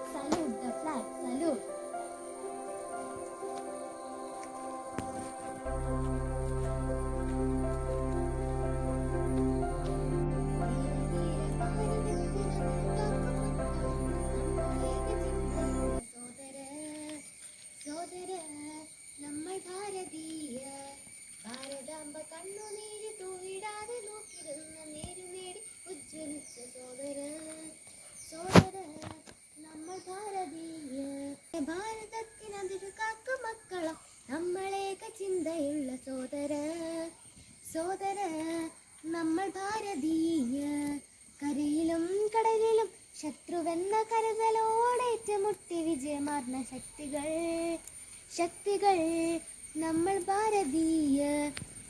Salute the flag, salute. നമ്മൾ ഭാരതീയ ഭാരതാംബ കണ്ണുനീര് തൂവിടാതെ നോക്കിരുന്ന നേരു നേടി ഉജ്ജ്വലിച്ച സോദര നമ്മൾ ഭാരതീയ ഭാരതത്തിനതിരു കാക്കു മക്കള നമ്മളേക ചിന്തയുള്ള സോദര നമ്മൾ ഭാരതീയ കരയിലും കടലിലും ശത്രുവെന്ന കരുതലോടേറ്റുമുട്ടി വിജയമാർന്ന ശക്തികൾ നമ്മൾ ഭാരതീയ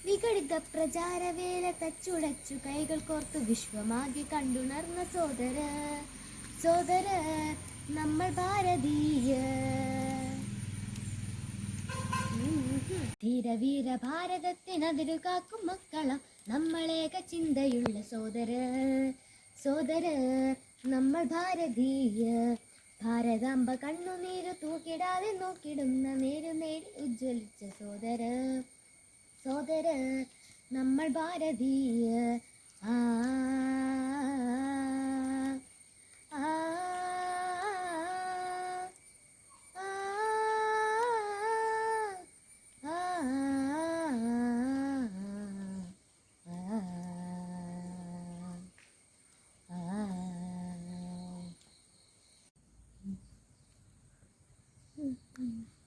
വിഘടിത പ്രചാരവേല തച്ചുടച്ചു കൈകൾ കോർത്തു വിശ്വമാകെ കണ്ടുണർന്ന സോദര നമ്മൾ ഭാരതീയ ധീരവീര ഭാരതത്തിനതിരു കാക്കും മക്കളാം നമ്മളേക ചിന്തയുള്ള സോദര നമ്മൾ ഭാരതീയ ഭാരതാംബ കണ്ണുനീരു തൂക്കിടാതെ നോക്കിടുന്ന നേരു നേടി ഉജ്ജ്വലിച്ച സോദര നമ്മൾ ഭാരതീയ ആ Mm-hmm.